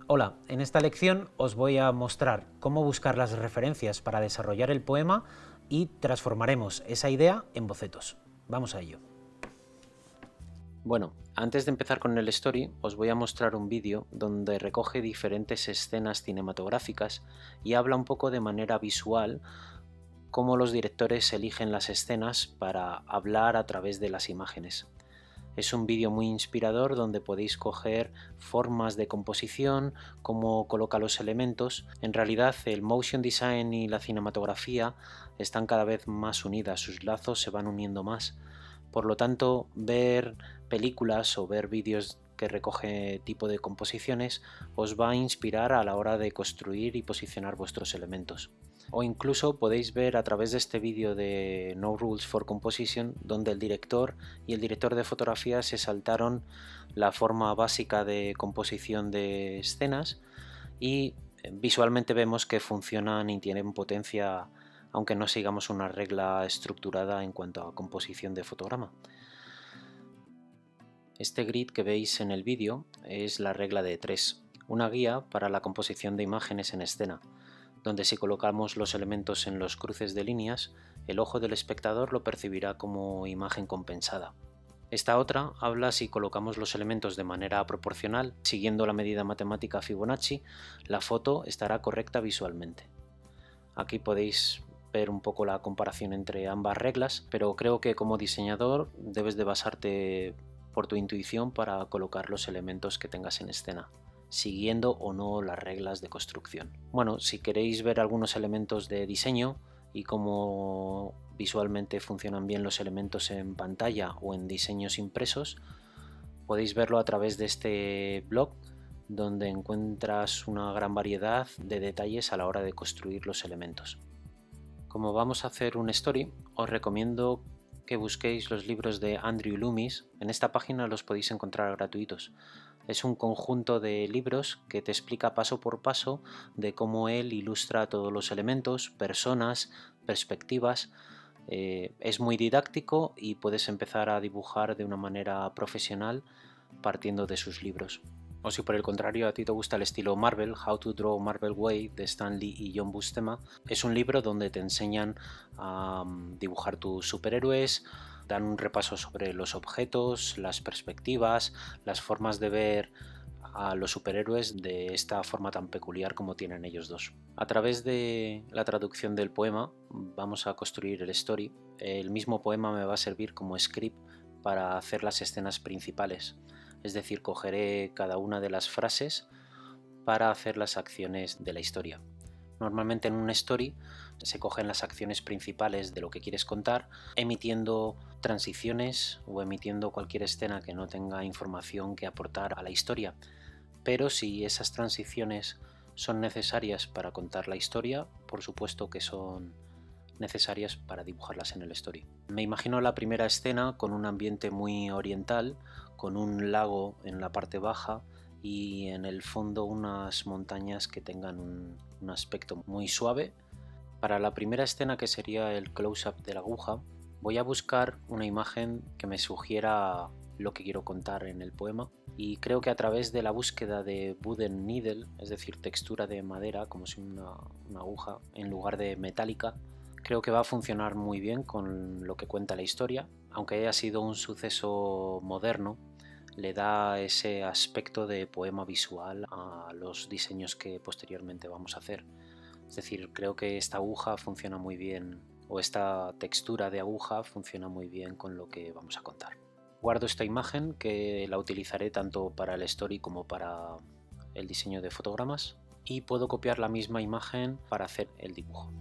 Hola, en esta lección os voy a mostrar cómo buscar las referencias para desarrollar el poema y transformaremos esa idea en bocetos. Vamos a ello. Bueno, antes de empezar con el story, os voy a mostrar un vídeo donde recoge diferentes escenas cinematográficas y habla un poco de manera visual cómo los directores eligen las escenas para hablar a través de las imágenes. Es un vídeo muy inspirador donde podéis coger formas de composición, cómo coloca los elementos. En realidad el motion design y la cinematografía están cada vez más unidas, sus lazos se van uniendo más. Por lo tanto, ver películas o ver vídeos que recoge tipo de composiciones os va a inspirar a la hora de construir y posicionar vuestros elementos. O incluso podéis ver a través de este vídeo de No Rules for Composition, donde el director y el director de fotografía se saltaron la forma básica de composición de escenas y visualmente vemos que funcionan y tienen potencia, aunque no sigamos una regla estructurada en cuanto a composición de fotograma. Este grid que veis en el vídeo es la regla de 3, una guía para la composición de imágenes en escena, donde si colocamos los elementos en los cruces de líneas, el ojo del espectador lo percibirá como imagen compensada. Esta otra habla si colocamos los elementos de manera proporcional, siguiendo la medida matemática Fibonacci, la foto estará correcta visualmente. Aquí podéis ver un poco la comparación entre ambas reglas, pero creo que como diseñador debes de basarte por tu intuición para colocar los elementos que tengas en escena, siguiendo o no las reglas de construcción. Bueno, si queréis ver algunos elementos de diseño y cómo visualmente funcionan bien los elementos en pantalla o en diseños impresos, podéis verlo a través de este blog, donde encuentras una gran variedad de detalles a la hora de construir los elementos. Como vamos a hacer un story, os recomiendo que busquéis los libros de Andrew Loomis. En esta página los podéis encontrar gratuitos. Es un conjunto de libros que te explica paso por paso de cómo él ilustra todos los elementos, personas, perspectivas. Es muy didáctico y puedes empezar a dibujar de una manera profesional partiendo de sus libros. O si por el contrario a ti te gusta el estilo Marvel, How to Draw Marvel Way de Stan Lee y John Buscema, es un libro donde te enseñan a dibujar tus superhéroes, dan un repaso sobre los objetos, las perspectivas, las formas de ver a los superhéroes de esta forma tan peculiar como tienen ellos dos. A través de la traducción del poema vamos a construir el story. El mismo poema me va a servir como script para hacer las escenas principales. Es decir, cogeré cada una de las frases para hacer las acciones de la historia. Normalmente en un story se cogen las acciones principales de lo que quieres contar, emitiendo transiciones o emitiendo cualquier escena que no tenga información que aportar a la historia. Pero si esas transiciones son necesarias para contar la historia, por supuesto que son necesarias para dibujarlas en el story. Me imagino la primera escena con un ambiente muy oriental, con un lago en la parte baja y en el fondo unas montañas que tengan un aspecto muy suave. Para la primera escena, que sería el close-up de la aguja, voy a buscar una imagen que me sugiera lo que quiero contar en el poema, y creo que a través de la búsqueda de wooden needle, es decir, textura de madera como si una aguja en lugar de metálica, creo que va a funcionar muy bien con lo que cuenta la historia. Aunque haya sido un suceso moderno, le da ese aspecto de poema visual a los diseños que posteriormente vamos a hacer. Es decir, creo que esta aguja funciona muy bien, o esta textura de aguja funciona muy bien con lo que vamos a contar. Guardo esta imagen, que la utilizaré tanto para el story como para el diseño de fotogramas, y puedo copiar la misma imagen para hacer el dibujo.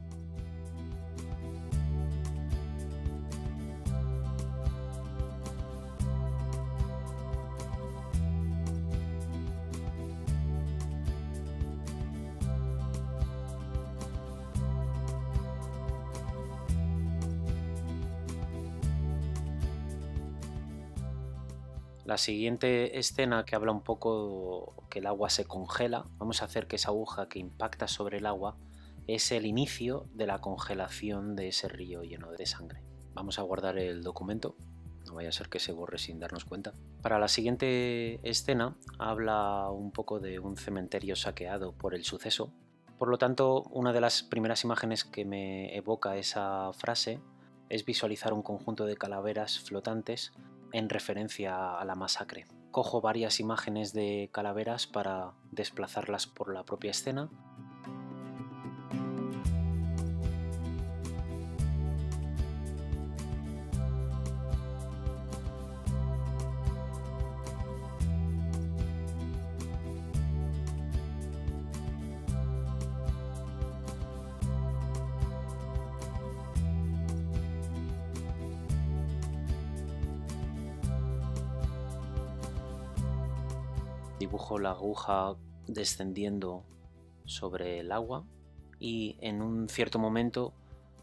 La siguiente escena, que habla un poco que el agua se congela, vamos a hacer que esa aguja que impacta sobre el agua es el inicio de la congelación de ese río lleno de sangre. Vamos a guardar el documento, no vaya a ser que se borre sin darnos cuenta. Para la siguiente escena habla un poco de un cementerio saqueado por el suceso. Por lo tanto, una de las primeras imágenes que me evoca esa frase es visualizar un conjunto de calaveras flotantes en referencia a la masacre. Cojo varias imágenes de calaveras para desplazarlas por la propia escena. Dibujo la aguja descendiendo sobre el agua y en un cierto momento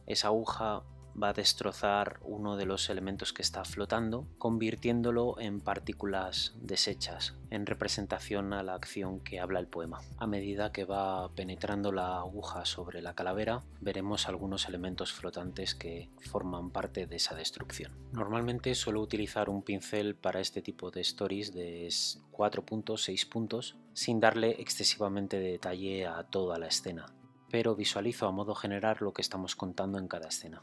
esa aguja va a destrozar uno de los elementos que está flotando, convirtiéndolo en partículas deshechas, en representación a la acción que habla el poema. A medida que va penetrando la aguja sobre la calavera, veremos algunos elementos flotantes que forman parte de esa destrucción. Normalmente suelo utilizar un pincel para este tipo de stories de 4 puntos, 6 puntos, sin darle excesivamente detalle a toda la escena, pero visualizo a modo general lo que estamos contando en cada escena.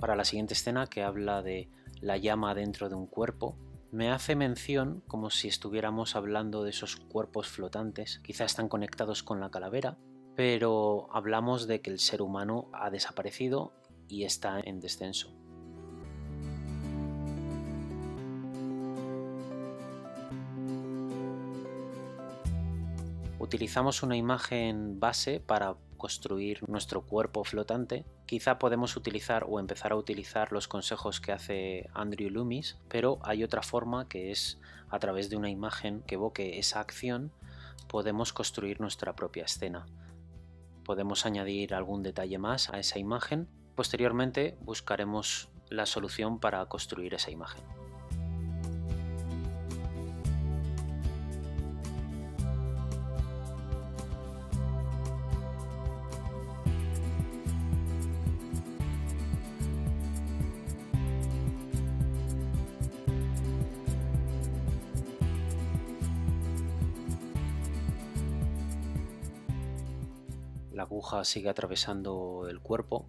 Para la siguiente escena, que habla de la llama dentro de un cuerpo, me hace mención como si estuviéramos hablando de esos cuerpos flotantes, quizá están conectados con la calavera, pero hablamos de que el ser humano ha desaparecido y está en descenso. Utilizamos una imagen base para construir nuestro cuerpo flotante. Quizá podemos utilizar o empezar a utilizar los consejos que hace Andrew Loomis, pero hay otra forma, que es a través de una imagen que evoque esa acción, podemos construir nuestra propia escena. Podemos añadir algún detalle más a esa imagen. Posteriormente buscaremos la solución para construir esa imagen. La aguja sigue atravesando el cuerpo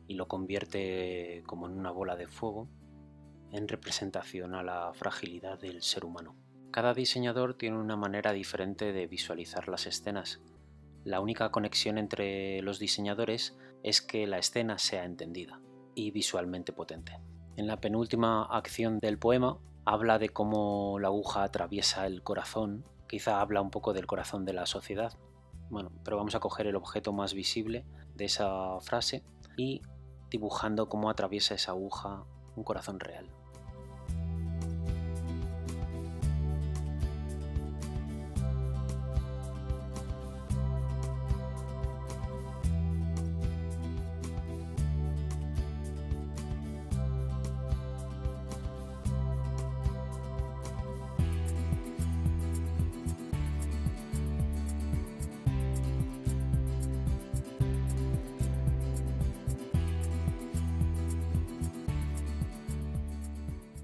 y lo convierte como en una bola de fuego, en representación a la fragilidad del ser humano. Cada diseñador tiene una manera diferente de visualizar las escenas. La única conexión entre los diseñadores es que la escena sea entendida y visualmente potente. En la penúltima acción del poema habla de cómo la aguja atraviesa el corazón, quizá habla un poco del corazón de la sociedad. Bueno, pero vamos a coger el objeto más visible de esa frase y dibujando cómo atraviesa esa aguja un corazón real.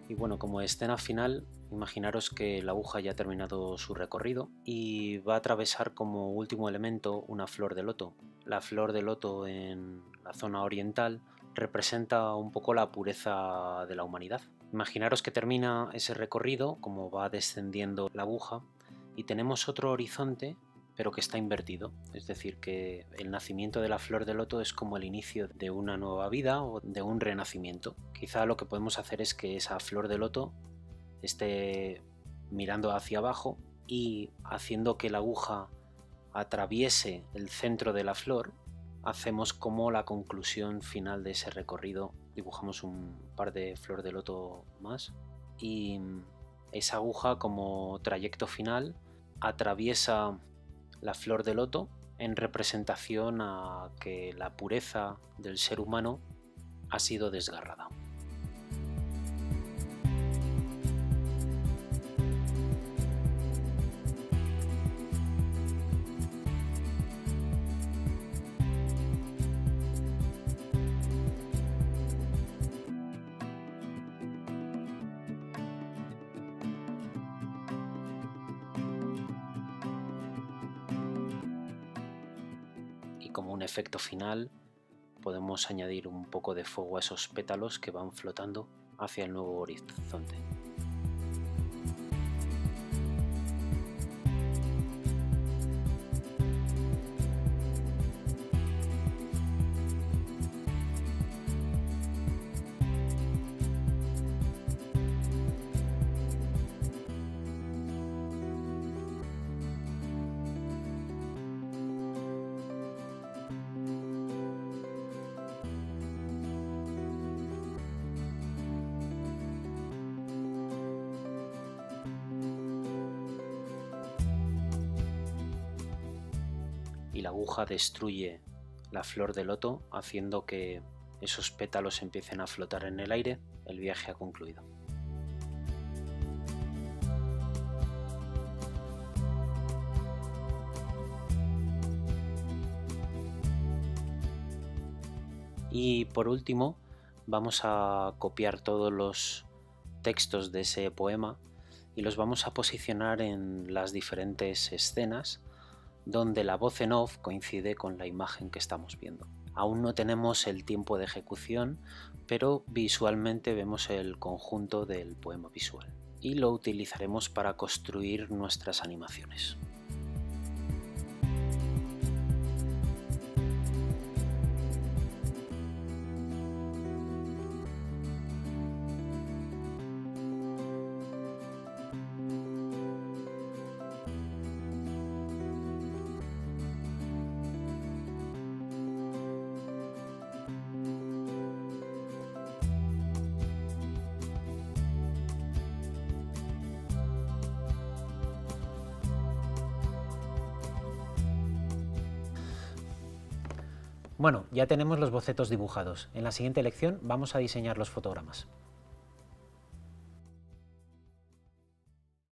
Y bueno, como escena final, imaginaros que la aguja ya ha terminado su recorrido y va a atravesar como último elemento una flor de loto. La flor de loto en la zona oriental representa un poco la pureza de la humanidad. Imaginaros que termina ese recorrido, como va descendiendo la aguja, y tenemos otro horizonte pero que está invertido, es decir, que el nacimiento de la flor de loto es como el inicio de una nueva vida o de un renacimiento. Quizá lo que podemos hacer es que esa flor de loto esté mirando hacia abajo y haciendo que la aguja atraviese el centro de la flor, hacemos como la conclusión final de ese recorrido. Dibujamos un par de flor de loto más y esa aguja como trayecto final atraviesa la flor de loto en representación a que la pureza del ser humano ha sido desgarrada. Y como un efecto final podemos añadir un poco de fuego a esos pétalos que van flotando hacia el nuevo horizonte. Y la aguja destruye la flor de loto, haciendo que esos pétalos empiecen a flotar en el aire. El viaje ha concluido. Y por último, vamos a copiar todos los textos de ese poema y los vamos a posicionar en las diferentes escenas donde la voz en off coincide con la imagen que estamos viendo. Aún no tenemos el tiempo de ejecución, pero visualmente vemos el conjunto del poema visual y lo utilizaremos para construir nuestras animaciones. Bueno, ya tenemos los bocetos dibujados. En la siguiente lección vamos a diseñar los fotogramas.